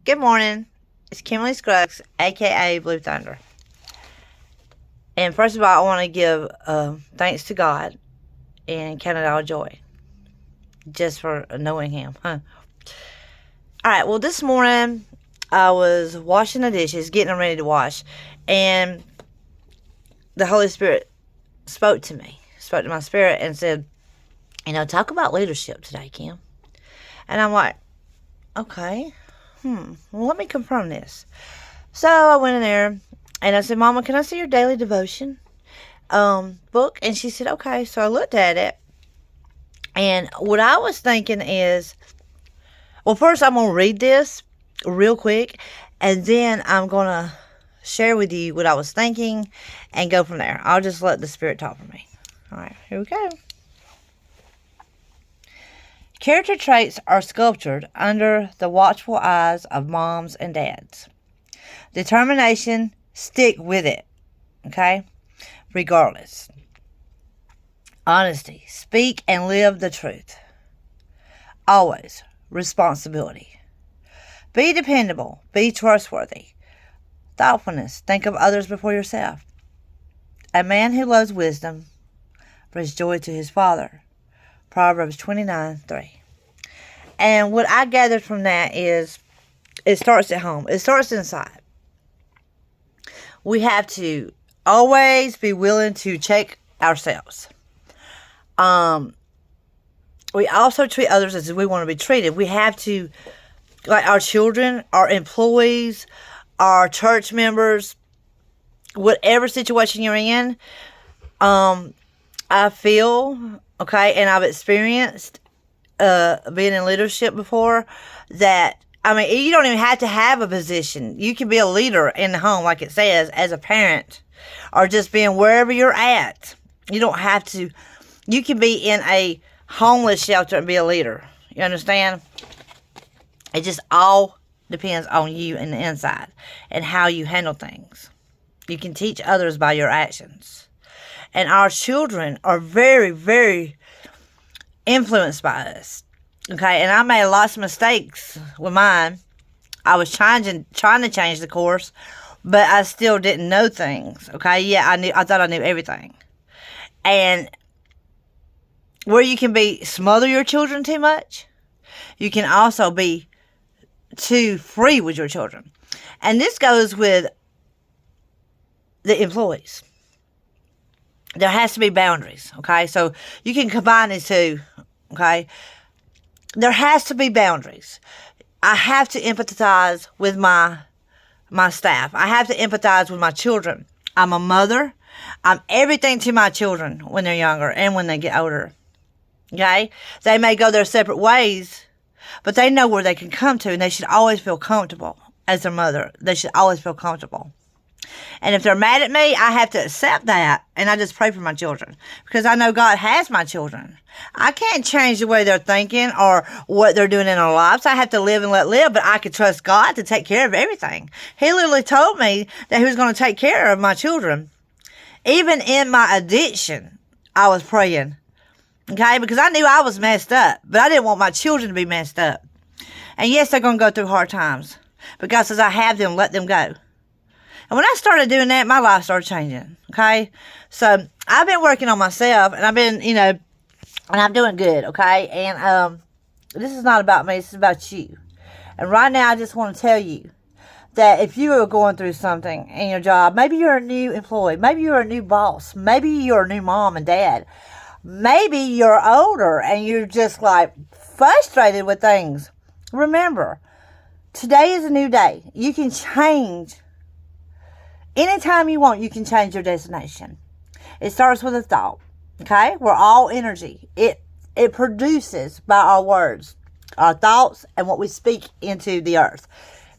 Good morning. It's Kimberly Scruggs, aka Blue Thunder. And first of all, I want to give thanks to God and count it all joy just for knowing Him. All right, well, this morning I was washing the dishes, getting them ready to wash, and the Holy Spirit spoke to my spirit, and said, talk about leadership today, Kim. And I'm like, okay, well, let me confirm this. So I went in there, and I said, Mama, can I see your daily devotion book? And she said, okay. So I looked at it, and what I was thinking is, well, first I'm going to read this real quick, and then I'm going to share with you what I was thinking and go from there. I'll just let the Spirit talk for me. All right, here we go. Character traits are sculptured under the watchful eyes of moms and dads. Determination, stick with it, okay? Regardless. Honesty, speak and live the truth. Always, responsibility. Be dependable, be trustworthy. Thoughtfulness, think of others before yourself. A man who loves wisdom brings joy to his father. Proverbs 29:3. And what I gathered from that is, it starts at home. It starts inside. We have to always be willing to check ourselves. We also treat others as we want to be treated. We have to, like our children, our employees, our church members, whatever situation you're in, I feel, okay, and I've experienced being in leadership before, that, you don't even have to have a position. You can be a leader in the home, like it says, as a parent, or just being wherever you're at. You don't have to. You can be in a homeless shelter and be a leader. You understand? It just all depends on you and the inside and how you handle things. You can teach others by your actions. And our children are very, very influenced by us. Okay, and I made lots of mistakes with mine. I was trying to change the course, but I still didn't know things. Okay, yeah, I thought I knew everything. And where you can smother your children too much, you can also be too free with your children. And this goes with the employees. There has to be boundaries, okay? So you can combine these two, okay? There has to be boundaries. I have to empathize with my staff. I have to empathize with my children. I'm a mother. I'm everything to my children when they're younger and when they get older, okay? They may go their separate ways, but they know where they can come to, and they should always feel comfortable as their mother. They should always feel comfortable. And if they're mad at me, I have to accept that, and I just pray for my children, because I know God has my children. I can't change the way they're thinking or what they're doing in their lives. I have to live and let live, but I can trust God to take care of everything. He literally told me that He was going to take care of my children. Even in my addiction, I was praying, okay, because I knew I was messed up, but I didn't want my children to be messed up. And yes, they're going to go through hard times, but God says, I have them, let them go. And when I started doing that, my life started changing, okay? So I've been working on myself, and I've been, and I'm doing good, okay? And this is not about me. This is about you. And right now, I just want to tell you that if you are going through something in your job, maybe you're a new employee, maybe you're a new boss, maybe you're a new mom and dad, maybe you're older and you're just like frustrated with things. Remember, today is a new day. You can change. Anytime you want, you can change your destination. It starts with a thought, okay? We're all energy. It produces by our words, our thoughts, and what we speak into the earth.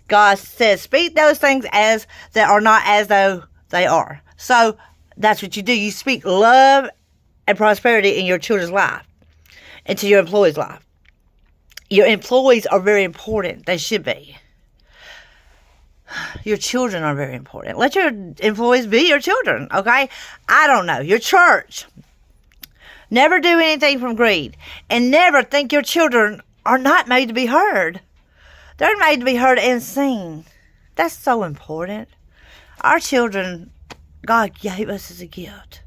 God says, speak those things as that are not as though they are. So that's what you do. You speak love and prosperity in your children's life, into your employees' life. Your employees are very important. They should be. Your children are very important. Let your employees be your children, okay? I don't know. Your church. Never do anything from greed. And never think your children are not made to be heard. They're made to be heard and seen. That's so important. Our children, God gave us as a gift.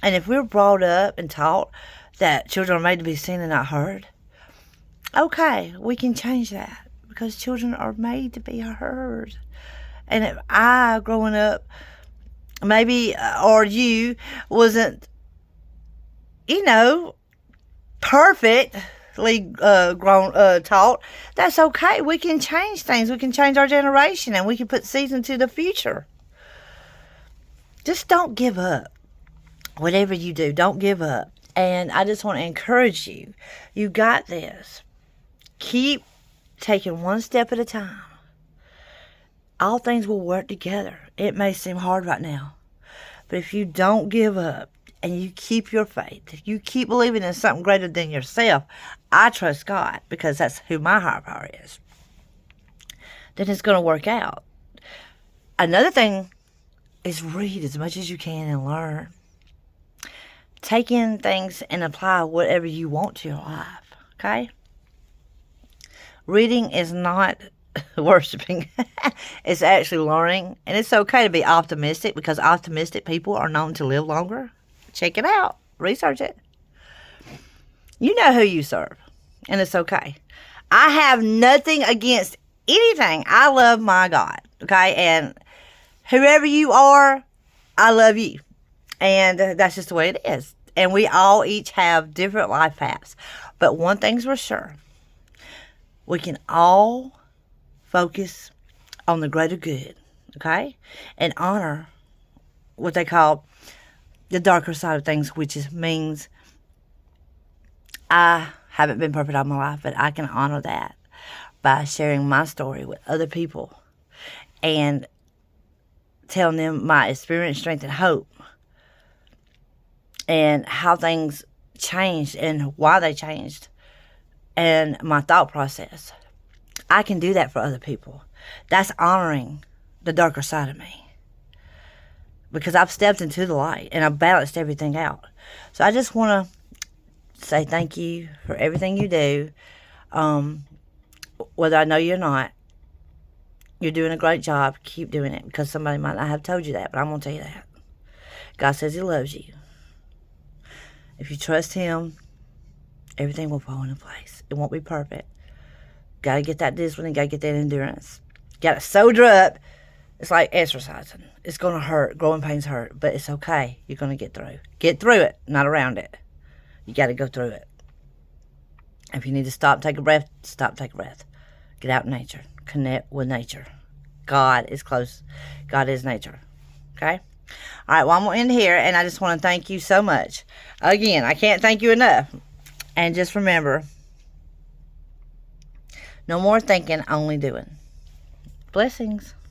And if we're brought up and taught that children are made to be seen and not heard, okay, we can change that. Because children are made to be heard. And if I, growing up, maybe, or you, wasn't, perfectly taught, that's okay. We can change things. We can change our generation, and we can put seeds into the future. Just don't give up. Whatever you do, don't give up. And I just want to encourage you. You got this. Keep taking one step at a time. All things will work together. It may seem hard right now, but if you don't give up and you keep your faith, if you keep believing in something greater than yourself, I trust God because that's who my higher power is, then it's going to work out. Another thing is read as much as you can and learn. Take in things and apply whatever you want to your life, okay? Reading is not worshiping. It's actually learning. And it's okay to be optimistic because optimistic people are known to live longer. Check it out. Research it. You know who you serve. And it's okay. I have nothing against anything. I love my God. Okay? And whoever you are, I love you. And that's just the way it is. And we all each have different life paths. But one thing's for sure. We can all focus on the greater good, okay? And honor what they call the darker side of things, which means I haven't been perfect all my life, but I can honor that by sharing my story with other people and telling them my experience, strength, and hope and how things changed and why they changed and my thought process. I can do that for other people. That's honoring the darker side of me. Because I've stepped into the light and I've balanced everything out. So I just want to say thank you for everything you do. Whether I know you or not, you're doing a great job. Keep doing it because somebody might not have told you that, but I'm going to tell you that. God says He loves you. If you trust Him, everything will fall into place. It won't be perfect. Got to get that discipline. Got to get that endurance. Got to soldier up. It's like exercising. It's going to hurt. Growing pains hurt. But it's okay. You're going to get through. Get through it, not around it. You got to go through it. If you need to stop, take a breath, stop, take a breath. Get out in nature. Connect with nature. God is close. God is nature. Okay? All right, well, I'm going to end here, and I just want to thank you so much. Again, I can't thank you enough. And just remember, no more thinking, only doing. Blessings.